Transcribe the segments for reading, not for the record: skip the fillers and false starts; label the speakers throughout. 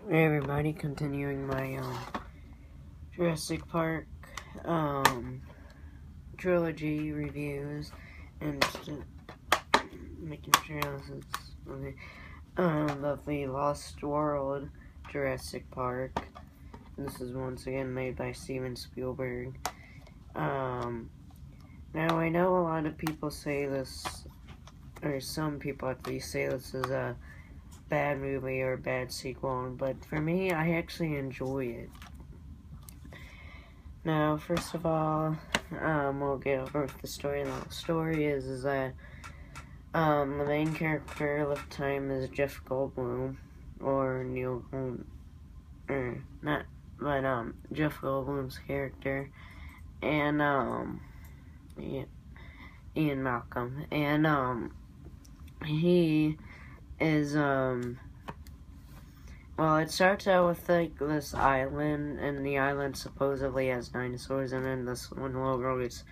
Speaker 1: Hey everybody, continuing my Jurassic Park trilogy reviews and making sure this is okay. Of the Lost World Jurassic Park. This is once again made by Steven Spielberg. Now I know a lot of people say this, or some people at least say this is a bad movie or a bad sequel, but for me, I actually enjoy it. Now, first of all, we'll get over with the story. The story is that the main character of the time is Jeff Goldblum, or Neil Gold, or not, but Jeff Goldblum's character, and Ian Malcolm, and he is well, it starts out with like this island, and the island supposedly has dinosaurs, and then this one little girl gets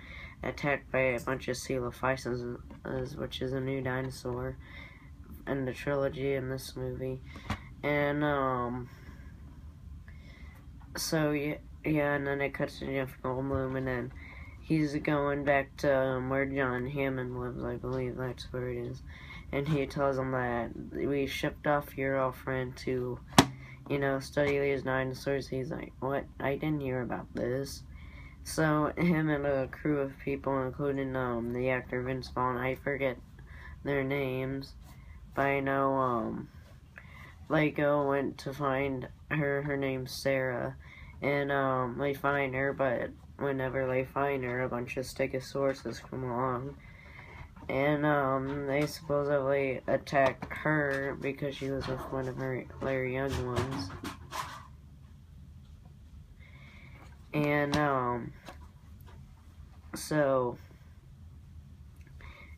Speaker 1: attacked by a bunch of coelophysis, which is a new dinosaur in the trilogy in this movie. And so yeah, and then it cuts to Jeff Goldblum, and then he's going back to where John Hammond lives, I believe that's where it is. And he tells him that we shipped off your girlfriend to, study these dinosaurs. He's like, what? I didn't hear about this. So him and a crew of people, including the actor Vince Vaughn, I forget their names, but I know Lego went to find her. Her name's Sarah, and they find her. But whenever they find her, a bunch of Stegosauruses come along. And they supposedly attacked her because she was with one of their young ones. And so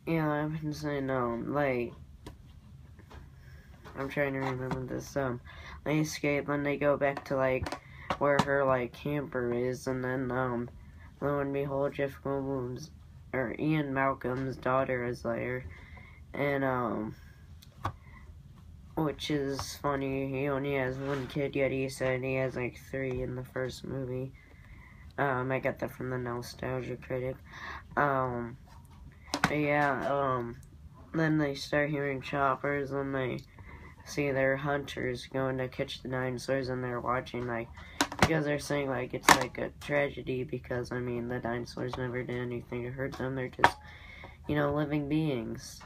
Speaker 1: yeah, I've been saying like, I'm trying to remember this. They escape and they go back to like where her like camper is, and then lo and behold, Jeff Goldblum's or Ian Malcolm's daughter is there, and which is funny. He only has one kid, yet he said he has like 3 in the first movie. I got that from the Nostalgia Critic. But yeah, then they start hearing choppers, and they see their hunters going to catch the dinosaurs, and they're watching, like, because they're saying, like, it's like a tragedy, because, I mean, the dinosaurs never did anything to hurt them. They're just, living beings.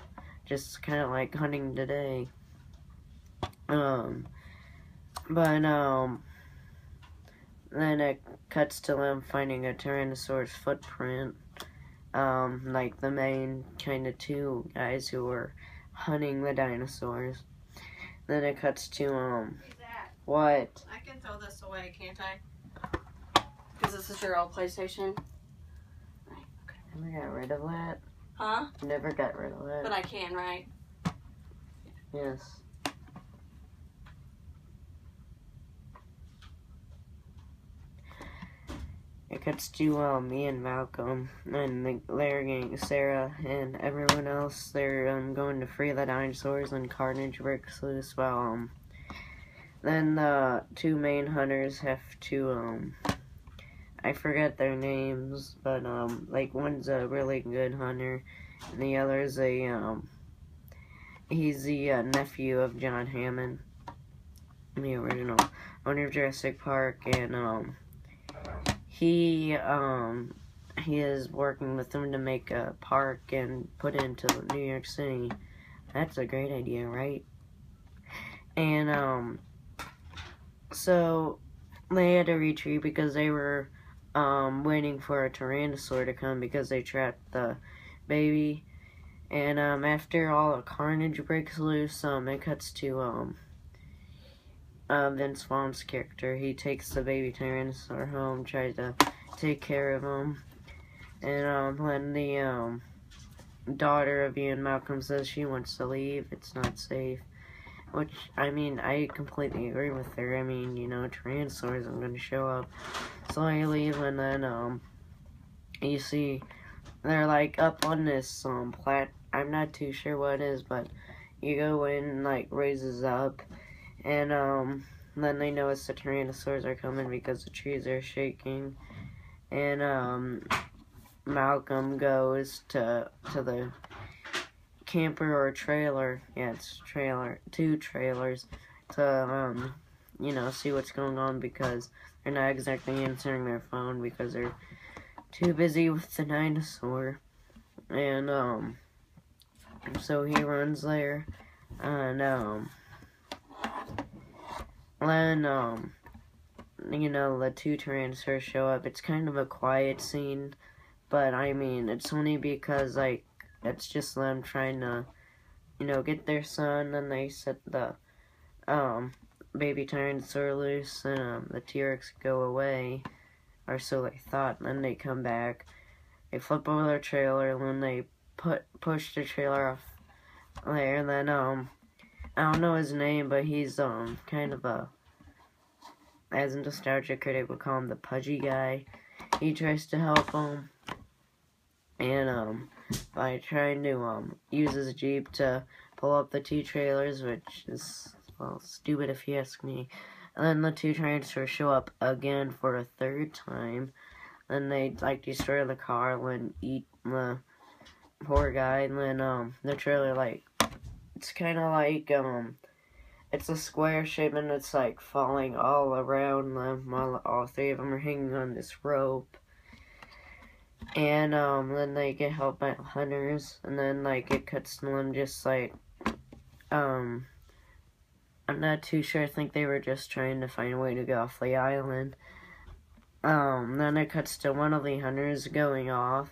Speaker 1: Just kind of like hunting today. Then it cuts to them finding a Tyrannosaurus footprint. Like the main kind of 2 guys who were hunting the dinosaurs. Then it cuts to, what?
Speaker 2: I can throw this away, can't I? Because this is your old PlayStation. Right, okay.
Speaker 1: Never got rid of that?
Speaker 2: Huh?
Speaker 1: Never got rid of that.
Speaker 2: But I can, right?
Speaker 1: Yes. It cuts to me and Malcolm, and they're getting Sarah and everyone else. They're going to free the dinosaurs, and carnage breaks loose. Well, then the 2 main hunters have to I forget their names, but like one's a really good hunter, and the other's he's the nephew of John Hammond, the original owner of Jurassic Park, and he is working with them to make a park and put it into New York City. That's a great idea, right? And so they had to retreat because they were waiting for a Tyrannosaur to come because they trapped the baby. And after all the carnage breaks loose, it cuts to Vince Vaughn's character. He takes the baby Tyrannosaur home, tries to take care of him, and when the daughter of Ian Malcolm says she wants to leave, it's not safe. Which, I mean, I completely agree with her. I mean, Tyrannosaurs are going to show up. So I leave, and then you see they're like up on this I'm not too sure what it is, but you go in, like, raises up, and then they notice the Tyrannosaurs are coming because the trees are shaking. And Malcolm goes to the camper or trailer. Yeah, it's trailer. 2 trailers to see what's going on because they're not exactly answering their phone because they're too busy with the dinosaur. And so he runs there, and when the 2 Tyrannosaurs show up, it's kind of a quiet scene, but I mean it's only because like it's just them trying to get their son, and they set the baby Tyrannosaur loose, and the T-Rex go away, or so they thought. And then they come back, they flip over their trailer, and then they push the trailer off there. And then I don't know his name, but he's kind of a, as a nostalgia critic would call him, the pudgy guy. He tries to help him, and by trying to use his Jeep to pull up the 2 trailers, which is, well, stupid if you ask me. And then the 2 Tyrannosaurs show up again for a 3rd time. Then they like destroy the car and eat the poor guy. And then the trailer, like, it's kind of like it's a square shape, and it's like falling all around them while all 3 of them are hanging on this rope. And then they get helped by hunters, and then like it cuts to them just like I'm not too sure. I think they were just trying to find a way to get off the island. Then it cuts to one of the hunters going off,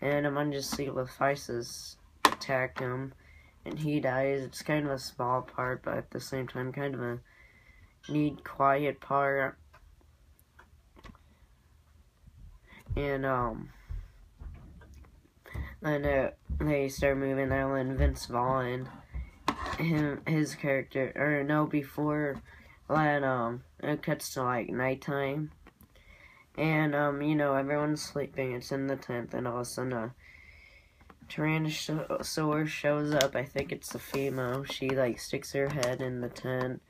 Speaker 1: and emergency devices attack him, and he dies. It's kind of a small part, but at the same time, kind of a neat, quiet part. And then they start moving out, and Vince Vaughn, his character, or no, before that, it cuts to like nighttime, and everyone's sleeping. It's in the tent, and all of a sudden a Tyrannosaur shows up. I think it's the female. She like sticks her head in the tent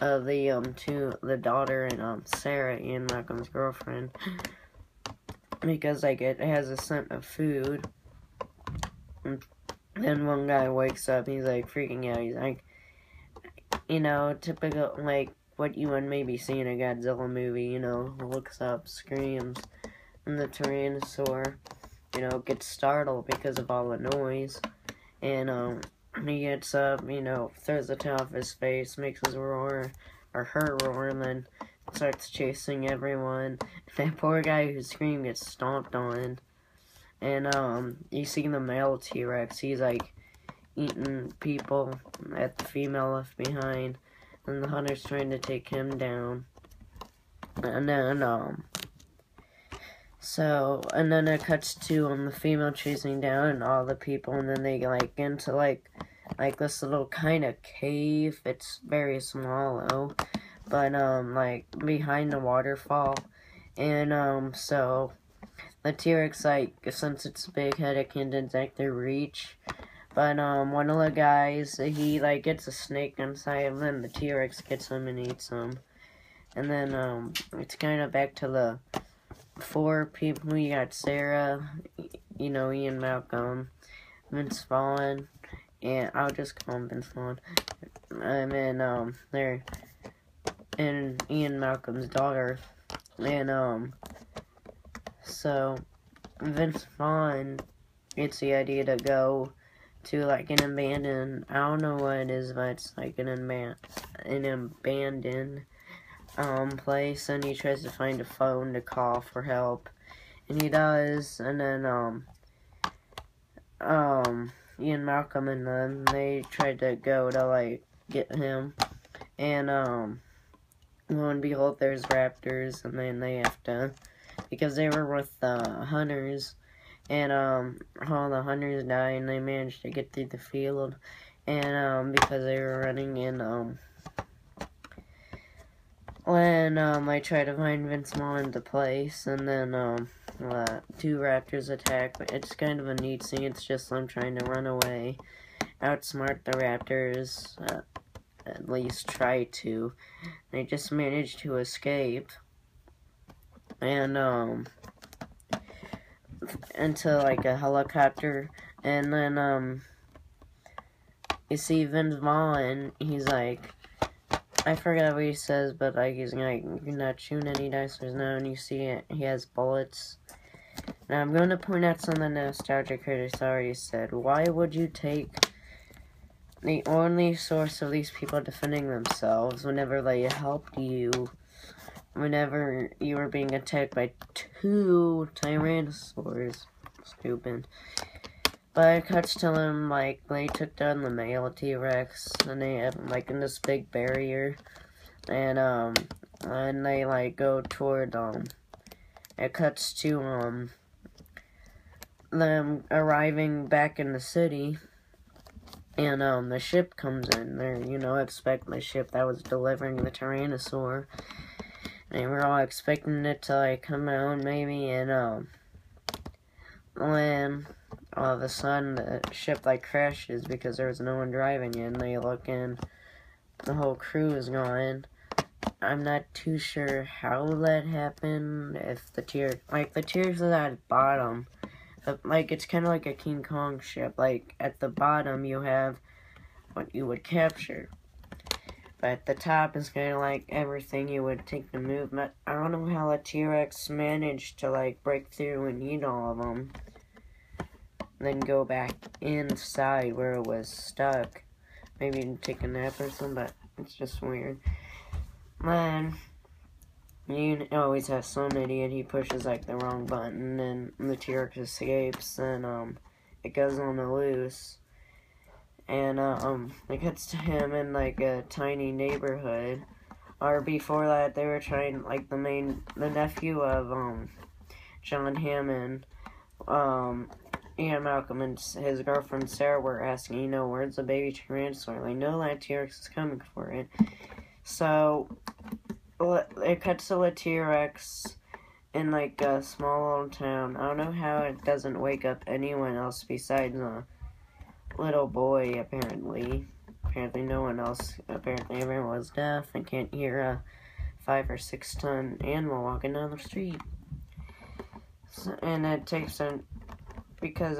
Speaker 1: of the daughter and Sarah, Ian Malcolm's girlfriend, because like it has a scent of food. And then one guy wakes up, he's like freaking out. He's like, typical, like what you would maybe see in a Godzilla movie, looks up, screams, and the Tyrannosaur, gets startled because of all the noise. And he gets up, throws the tail off his face, makes his roar, or her roar, and then starts chasing everyone. That poor guy who screamed gets stomped on. And you see the male T-Rex, he's like eating people that the female left behind, and the hunter's trying to take him down. And then and then it cuts to the female chasing down all the people, and then they like into like this little kind of cave. It's very small though, but like behind the waterfall. And so the T-Rex, like, since it's a big head, it can't exactly reach. But one of the guys, he like gets a snake inside him, and the T-Rex gets him and eats him. And then it's kind of back to the 4 people. You got Sarah, Ian Malcolm, Vince Vaughn, and I'll just call him Vince Vaughn. And then they're and Ian Malcolm's daughter, and so Vince Vaughn gets the idea to go to like an abandoned, I don't know what it is, but it's like an abandoned place, and he tries to find a phone to call for help, and he does. And then Ian Malcolm and them, they tried to go to like get him, and lo and behold, there's raptors, and then they have to, because they were with the hunters, and all the hunters die, and they managed to get through the field, and because they were running in, when I try to find Vince Vaughn into place, and then 2 raptors attack. It's kind of a neat scene. It's just them trying to run away, outsmart the raptors, at least try to. They just managed to escape. And, into, like, a helicopter. And then, you see Vince Vaughn, he's like, I forgot what he says, but, like, he's like, you're not shooting any dinosaurs now, and you see it, he has bullets. Now, I'm going to point out something nostalgic critics already said. Why would you take the only source of these people defending themselves whenever they helped you, whenever you were being attacked by 2 tyrannosaurs? Stupid. But it cuts to them, like, they took down the male T-Rex, and they have, like, in this big barrier, and they, like, go toward, it cuts to, them arriving back in the city, and, the ship comes in. They're, expecting the ship that was delivering the Tyrannosaur, and they were all expecting it to, like, come out, maybe, and, when all of a sudden the ship, like, crashes because there was no one driving it, and they look in, the whole crew is gone. I'm not too sure how that happened, if the T-Rex is at the bottom, like, it's kind of like a King Kong ship, like, at the bottom you have what you would capture, but at the top is kind of like everything you would take to move. But I don't know how the T-Rex managed to, like, break through and eat all of them, then go back inside where it was stuck. Maybe take a nap or something, but it's just weird. Then, you always have some idiot, he pushes, like, the wrong button, and the T-Rex escapes, and, it goes on the loose. And, it cuts to him in, like, a tiny neighborhood. Or before that, they were trying, like, the nephew of, John Hammond, Ian Malcolm and his girlfriend Sarah were asking, where's the baby Tyrannosaur? They know that T-Rex is coming for it. So, it cuts to a T-Rex in, like, a small little town. I don't know how it doesn't wake up anyone else besides a little boy, apparently. Apparently no one else, apparently everyone was deaf and can't hear a 5 or 6 ton animal walking down the street. So, and it takes them, because,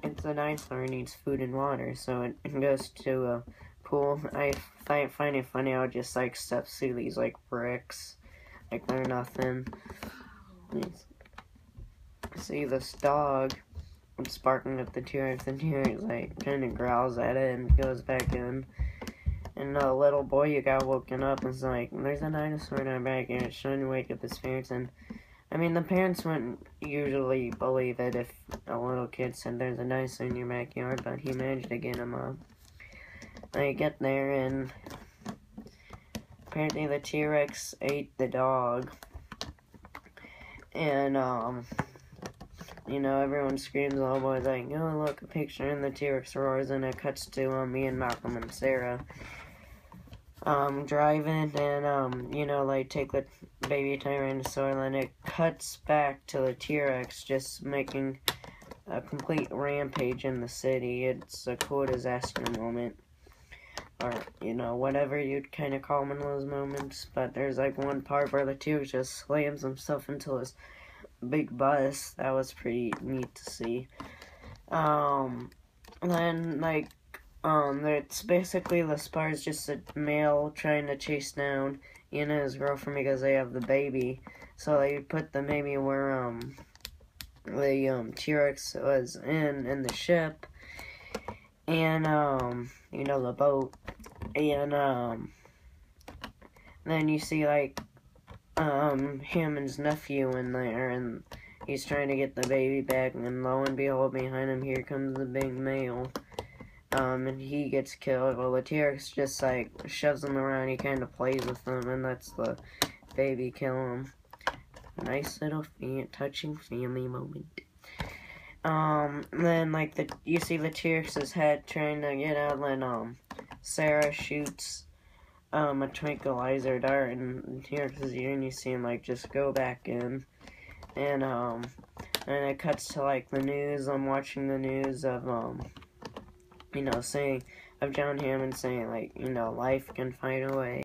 Speaker 1: it's a dinosaur, it needs food and water, so it goes to a pool. I find it funny how it just, like, steps through these, like, bricks, like they're nothing. See this dog, it's barking at the T-Rex, and T-Rex, like, kind of growls at it and goes back in. And the little boy you got woken up and is like, there's a dinosaur in our backyard, it's trying to wake up his parents. And the parents wouldn't usually believe it if a little kid said there's a dinosaur in your backyard, but he managed to get him up. They get there, and apparently the T-Rex ate the dog. And, everyone screams, the little boy's like, oh, look, a picture, and the T-Rex roars, and it cuts to, me and Malcolm and Sarah, driving, and, like, take the baby Tyrannosaur, and it cuts back to the T-Rex just making a complete rampage in the city. It's a cool disaster moment, or, whatever you'd kind of call one of those moments. But there's, like, one part where the T-Rex just slams himself into his big bus. That was pretty neat to see. Then, like, it's basically the Spar's just a male trying to chase down Ian and his girlfriend because they have the baby. So they put the baby where, the, T-Rex was in the ship. And, the boat. And, then you see, like, Hammond's nephew in there, and he's trying to get the baby back, and lo and behold, behind him, here comes the big male. And he gets killed. Well, the T-Rex just, like, shoves him around, he kind of plays with him, and lets the baby kill him. Nice little touching family moment. Then, like, you see the T-Rex's head trying to get out, and, Sarah shoots, a tranquilizer dart in the T-Rex's ear, and you see him, like, just go back in. And it cuts to, like, the news. I'm watching the news of, saying of John Hammond saying, like, life can find a way.